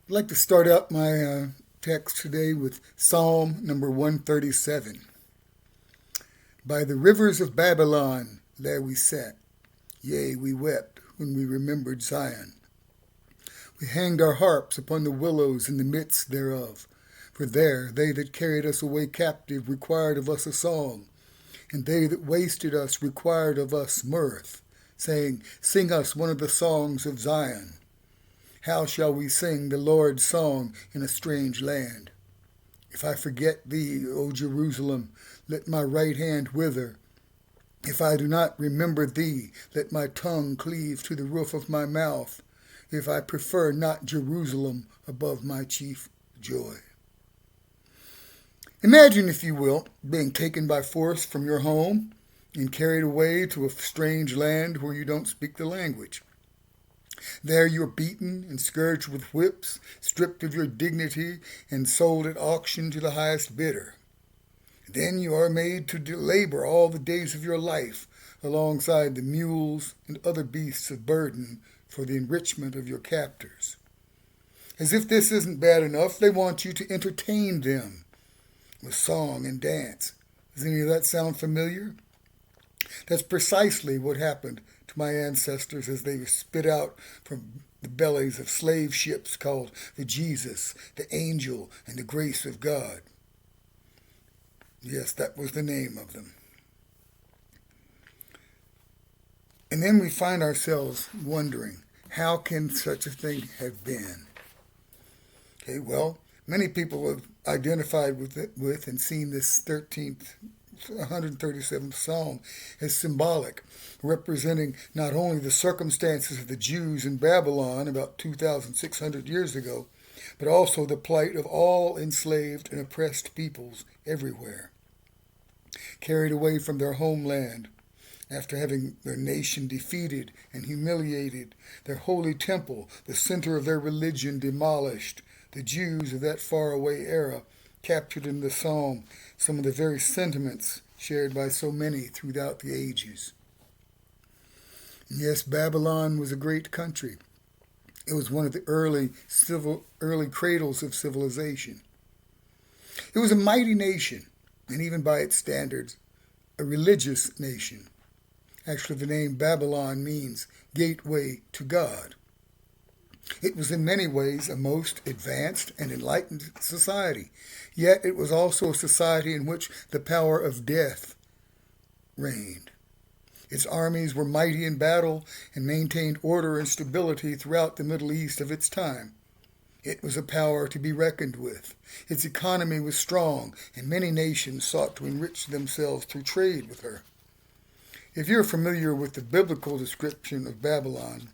I'd like to start out my text today with Psalm number 137. By the rivers of Babylon, there we sat. Yea, we wept when we remembered Zion. We hanged our harps upon the willows in the midst thereof. For there they that carried us away captive required of us a song, and they that wasted us required of us mirth, saying, Sing us one of the songs of Zion. How shall we sing the Lord's song in a strange land? If I forget thee, O Jerusalem, let my right hand wither. If I do not remember thee, let my tongue cleave to the roof of my mouth. If I prefer not Jerusalem above my chief joy. Imagine, if you will, being taken by force from your home and carried away to a strange land where you don't speak the language. There you are beaten and scourged with whips, stripped of your dignity, and sold at auction to the highest bidder. Then you are made to labor all the days of your life alongside the mules and other beasts of burden for the enrichment of your captors. As if this isn't bad enough, they want you to entertain them with song and dance. Does any of that sound familiar? That's precisely what happened to my ancestors as they were spit out from the bellies of slave ships called the Jesus, the Angel, and the Grace of God. Yes, that was the name of them. And then we find ourselves wondering, how can such a thing have been? Okay, well, many people have identified with and seen this 137th Psalm as symbolic, representing not only the circumstances of the Jews in Babylon about 2,600 years ago, but also the plight of all enslaved and oppressed peoples everywhere, carried away from their homeland after having their nation defeated and humiliated, their holy temple, the center of their religion, demolished, the Jews of that faraway era captured in the psalm some of the very sentiments shared by so many throughout the ages. And yes, Babylon was a great country. It was one of the early cradles of civilization. It was a mighty nation, and even by its standards, a religious nation. Actually, the name Babylon means gateway to God. It was in many ways a most advanced and enlightened society, yet it was also a society in which the power of death reigned. Its armies were mighty in battle and maintained order and stability throughout the Middle East of its time. It was a power to be reckoned with. Its economy was strong, and many nations sought to enrich themselves through trade with her. If you're familiar with the biblical description of Babylon,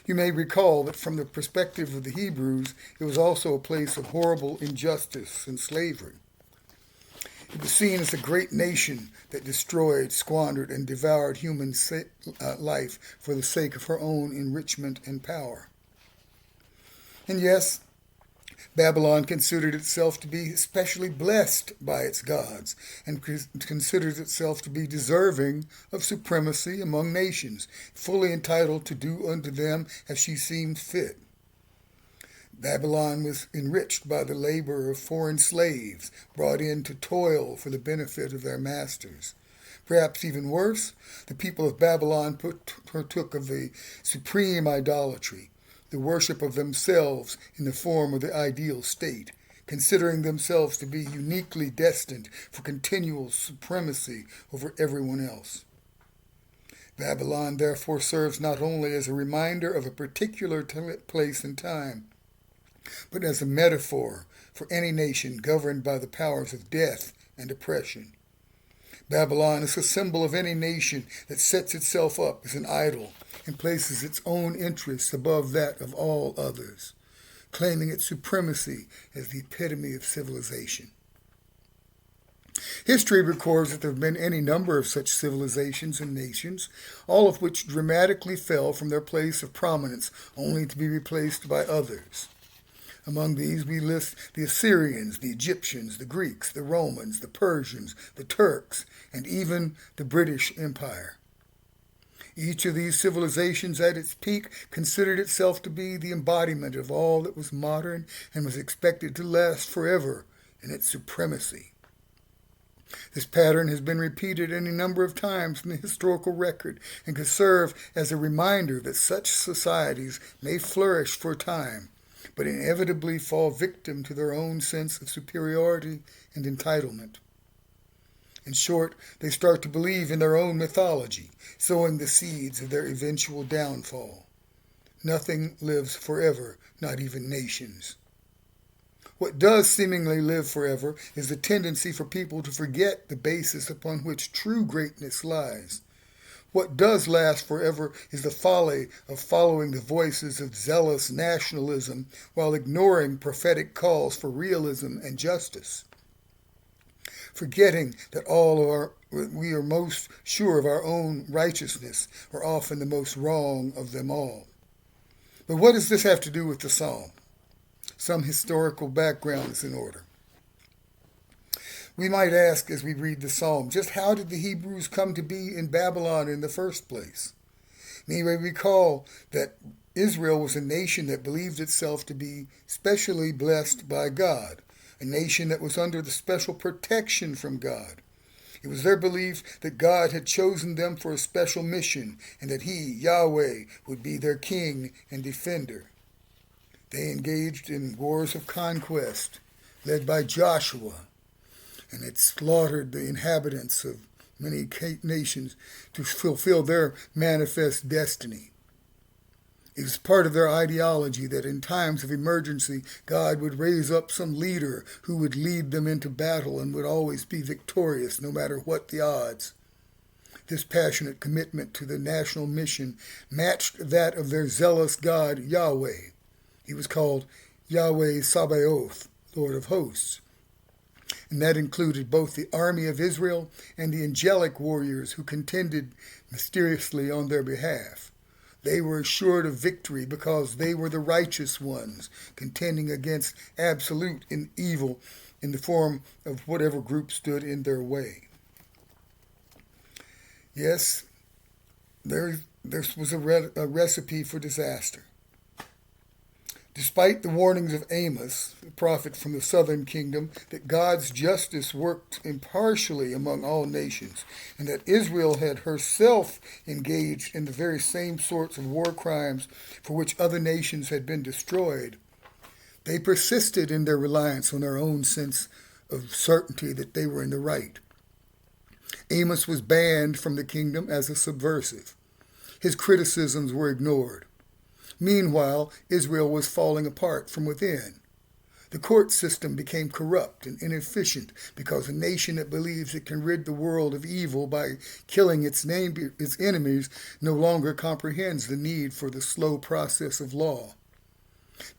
you may recall that from the perspective of the Hebrews, it was also a place of horrible injustice and slavery. It was seen as a great nation that destroyed, squandered, and devoured human life for the sake of her own enrichment and power. And yes, Babylon considered itself to be especially blessed by its gods and considers itself to be deserving of supremacy among nations, fully entitled to do unto them as she seemed fit. Babylon was enriched by the labor of foreign slaves brought in to toil for the benefit of their masters. Perhaps even worse, the people of Babylon partook of the supreme idolatry, the worship of themselves in the form of the ideal state, considering themselves to be uniquely destined for continual supremacy over everyone else. Babylon therefore serves not only as a reminder of a particular place and time, but as a metaphor for any nation governed by the powers of death and oppression. Babylon is a symbol of any nation that sets itself up as an idol and places its own interests above that of all others, claiming its supremacy as the epitome of civilization. History records that there have been any number of such civilizations and nations, all of which dramatically fell from their place of prominence only to be replaced by others. Among these we list the Assyrians, the Egyptians, the Greeks, the Romans, the Persians, the Turks, and even the British Empire. Each of these civilizations at its peak considered itself to be the embodiment of all that was modern and was expected to last forever in its supremacy. This pattern has been repeated any number of times in the historical record and could serve as a reminder that such societies may flourish for a time, but inevitably fall victim to their own sense of superiority and entitlement. In short, they start to believe in their own mythology, sowing the seeds of their eventual downfall. Nothing lives forever, not even nations. What does seemingly live forever is the tendency for people to forget the basis upon which true greatness lies. What does last forever is the folly of following the voices of zealous nationalism while ignoring prophetic calls for realism and justice. Forgetting that we are most sure of our own righteousness are often the most wrong of them all. But what does this have to do with the psalm? Some historical background is in order. We might ask as we read the psalm, just how did the Hebrews come to be in Babylon in the first place? You may recall that Israel was a nation that believed itself to be specially blessed by God, a nation that was under the special protection from God. It was their belief that God had chosen them for a special mission and that He, Yahweh, would be their king and defender. They engaged in wars of conquest led by Joshua, and it slaughtered the inhabitants of many nations to fulfill their manifest destiny. It was part of their ideology that in times of emergency, God would raise up some leader who would lead them into battle and would always be victorious no matter what the odds. This passionate commitment to the national mission matched that of their zealous God, Yahweh. He was called Yahweh Sabaoth, Lord of Hosts. And that included both the army of Israel and the angelic warriors who contended mysteriously on their behalf. They were assured of victory because they were the righteous ones, contending against absolute evil in the form of whatever group stood in their way. Yes, there was a recipe for disaster. Despite the warnings of Amos, the prophet from the southern kingdom, that God's justice worked impartially among all nations, and that Israel had herself engaged in the very same sorts of war crimes for which other nations had been destroyed, they persisted in their reliance on their own sense of certainty that they were in the right. Amos was banned from the kingdom as a subversive. His criticisms were ignored. Meanwhile, Israel was falling apart from within. The court system became corrupt and inefficient because a nation that believes it can rid the world of evil by killing its enemies no longer comprehends the need for the slow process of law.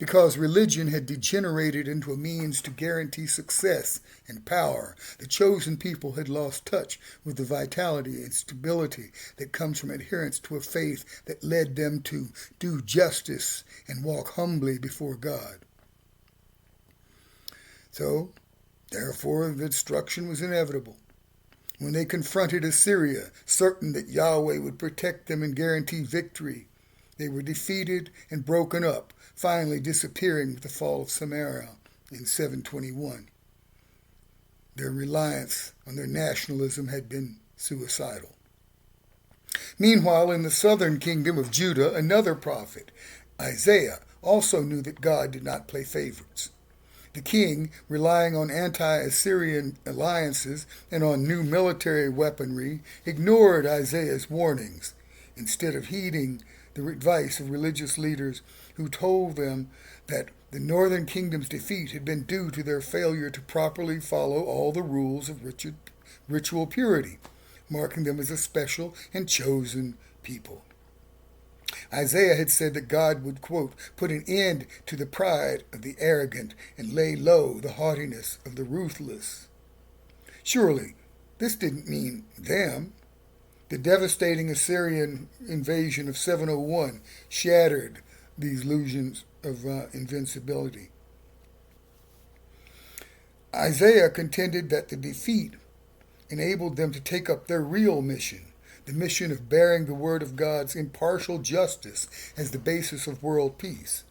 Because religion had degenerated into a means to guarantee success and power, the chosen people had lost touch with the vitality and stability that comes from adherence to a faith that led them to do justice and walk humbly before God. So, therefore, the destruction was inevitable. When they confronted Assyria, certain that Yahweh would protect them and guarantee victory, they were defeated and broken up, finally disappearing with the fall of Samaria in 721. Their reliance on their nationalism had been suicidal. Meanwhile, in the southern kingdom of Judah, another prophet, Isaiah, also knew that God did not play favorites. The king, relying on anti-Assyrian alliances and on new military weaponry, ignored Isaiah's warnings, instead of heeding the advice of religious leaders who told them that the northern kingdom's defeat had been due to their failure to properly follow all the rules of ritual purity, marking them as a special and chosen people. Isaiah had said that God would, quote, put an end to the pride of the arrogant and lay low the haughtiness of the ruthless. Surely, this didn't mean them. The devastating Assyrian invasion of 701 shattered these illusions of invincibility. Isaiah contended that the defeat enabled them to take up their real mission, the mission of bearing the word of God's impartial justice as the basis of world peace.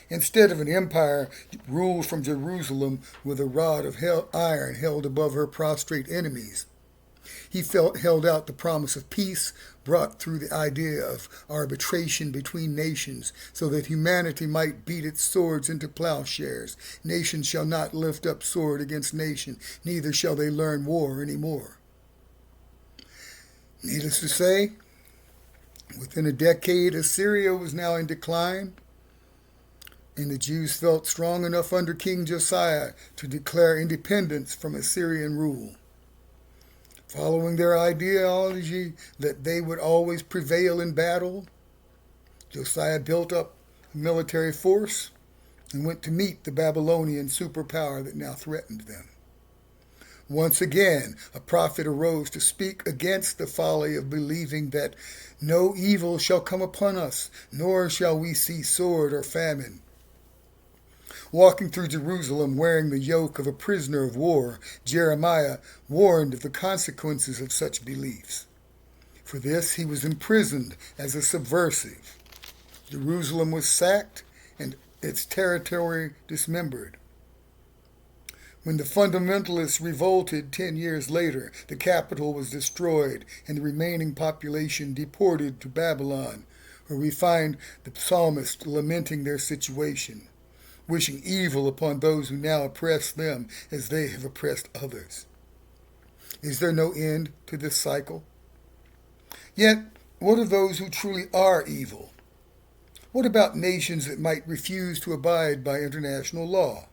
Instead of an empire ruled from Jerusalem with a rod of iron held above her prostrate enemies, he held out the promise of peace brought through the idea of arbitration between nations, so that humanity might beat its swords into plowshares. Nation shall not lift up sword against nation, neither shall they learn war any more. Needless to say, within a decade, Assyria was now in decline, and the Jews felt strong enough under King Josiah to declare independence from Assyrian rule. Following their ideology that they would always prevail in battle, Josiah built up a military force and went to meet the Babylonian superpower that now threatened them. Once again, a prophet arose to speak against the folly of believing that no evil shall come upon us, nor shall we see sword or famine. Walking through Jerusalem wearing the yoke of a prisoner of war, Jeremiah warned of the consequences of such beliefs. For this, he was imprisoned as a subversive. Jerusalem was sacked and its territory dismembered. When the fundamentalists revolted 10 years later, the capital was destroyed and the remaining population deported to Babylon, where we find the psalmist lamenting their situation, wishing evil upon those who now oppress them as they have oppressed others. Is there no end to this cycle? Yet, what of those who truly are evil? What about nations that might refuse to abide by international law?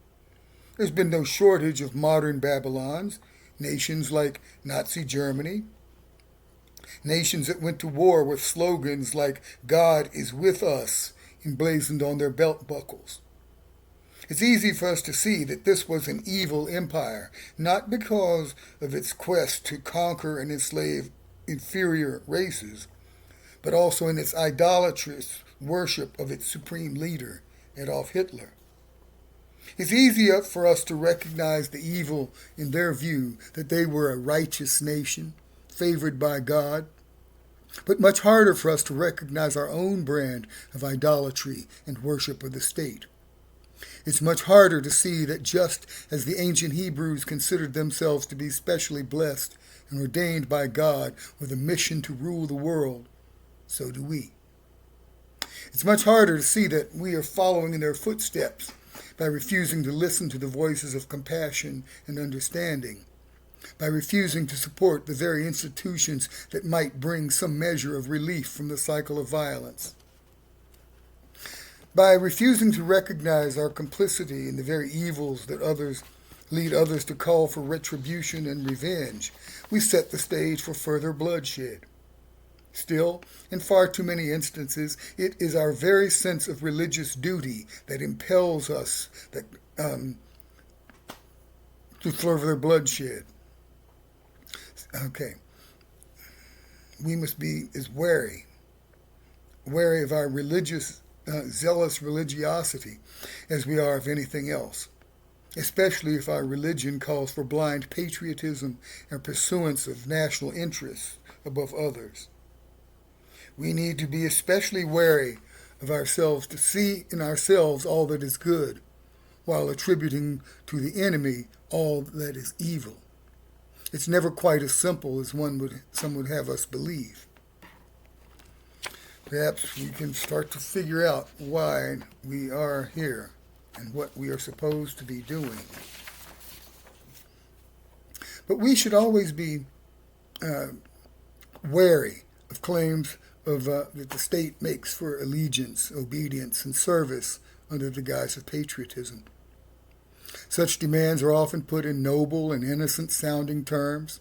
There's been no shortage of modern Babylons, nations like Nazi Germany, nations that went to war with slogans like "God is with us" emblazoned on their belt buckles. It's easy for us to see that this was an evil empire, not because of its quest to conquer and enslave inferior races, but also in its idolatrous worship of its supreme leader, Adolf Hitler. It's easy for us to recognize the evil in their view, that they were a righteous nation, favored by God, but much harder for us to recognize our own brand of idolatry and worship of the state. It's much harder to see that just as the ancient Hebrews considered themselves to be specially blessed and ordained by God with a mission to rule the world, so do we. It's much harder to see that we are following in their footsteps by refusing to listen to the voices of compassion and understanding, by refusing to support the very institutions that might bring some measure of relief from the cycle of violence, by refusing to recognize our complicity in the very evils that lead others to call for retribution and revenge. We set the stage for further bloodshed. Still, in far too many instances, it is our very sense of religious duty that impels us to further bloodshed. Okay. We must be as wary of our zealous religiosity as we are of anything else, especially if our religion calls for blind patriotism and pursuance of national interests above others. We need to be especially wary of ourselves to see in ourselves all that is good, while attributing to the enemy all that is evil. It's never quite as simple as some would have us believe. Perhaps we can start to figure out why we are here and what we are supposed to be doing. But we should always be wary of claims that the state makes for allegiance, obedience, and service under the guise of patriotism. Such demands are often put in noble and innocent-sounding terms.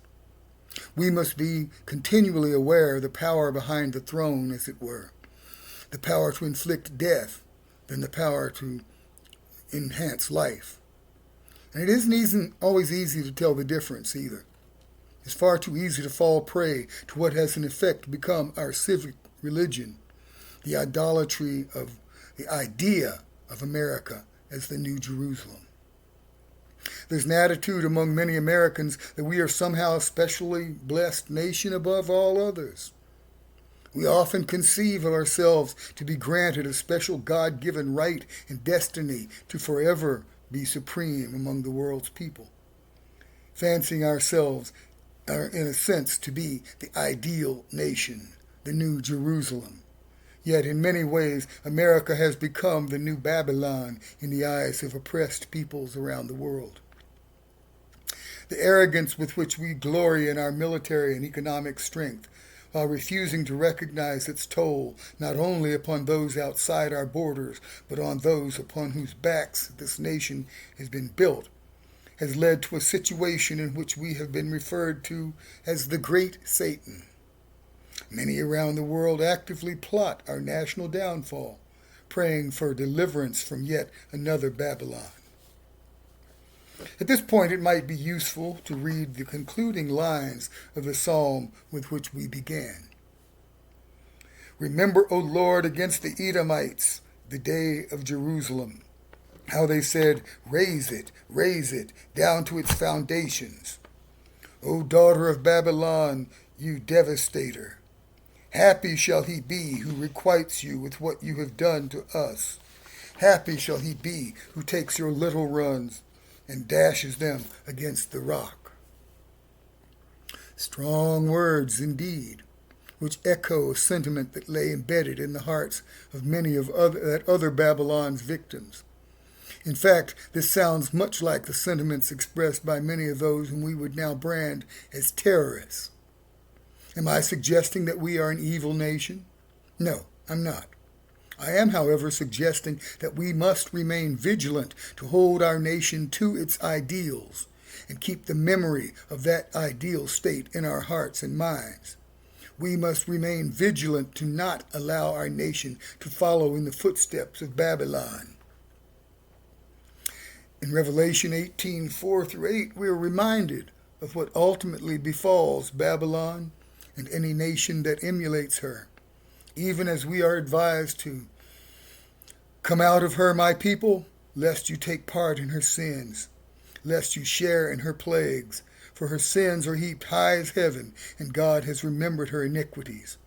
We must be continually aware of the power behind the throne, as it were, the power to inflict death, than the power to enhance life. And it isn't always easy to tell the difference either. It's far too easy to fall prey to what has in effect become our civic religion, the idolatry of the idea of America as the New Jerusalem. There's an attitude among many Americans that we are somehow a specially blessed nation above all others. We often conceive of ourselves to be granted a special God-given right and destiny to forever be supreme among the world's people, fancying ourselves, in a sense, to be the ideal nation, the new Jerusalem. Yet in many ways, America has become the new Babylon in the eyes of oppressed peoples around the world. The arrogance with which we glory in our military and economic strength, while refusing to recognize its toll not only upon those outside our borders, but on those upon whose backs this nation has been built, has led to a situation in which we have been referred to as the Great Satan. Many around the world actively plot our national downfall, praying for deliverance from yet another Babylon. At this point, it might be useful to read the concluding lines of the psalm with which we began. Remember, O Lord, against the Edomites, the day of Jerusalem, how they said, raise it, down to its foundations. O daughter of Babylon, you devastator, happy shall he be who requites you with what you have done to us. Happy shall he be who takes your little runs and dashes them against the rock. Strong words indeed, which echo a sentiment that lay embedded in the hearts of many of other Babylon's victims. In fact, this sounds much like the sentiments expressed by many of those whom we would now brand as terrorists. Am I suggesting that we are an evil nation? No, I'm not. I am, however, suggesting that we must remain vigilant to hold our nation to its ideals and keep the memory of that ideal state in our hearts and minds. We must remain vigilant to not allow our nation to follow in the footsteps of Babylon. In Revelation 18:4-8, we are reminded of what ultimately befalls Babylon and any nation that emulates her, even as we are advised to come out of her, my people, lest you take part in her sins, lest you share in her plagues, for her sins are heaped high as heaven, and God has remembered her iniquities.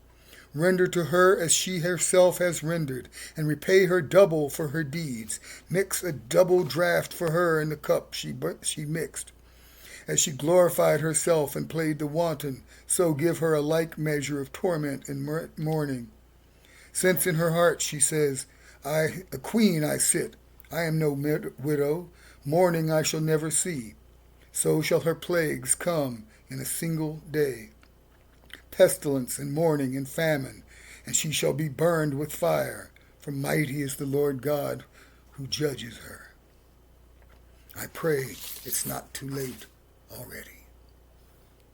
Render to her as she herself has rendered, and repay her double for her deeds. Mix a double draught for her in the cup she mixed. As she glorified herself and played the wanton, so give her a like measure of torment and mourning. Since in her heart she says, a queen I sit, I am no widow, mourning I shall never see. So shall her plagues come in a single day, pestilence and mourning and famine, and she shall be burned with fire, for mighty is the Lord God who judges her. I pray it's not too late already.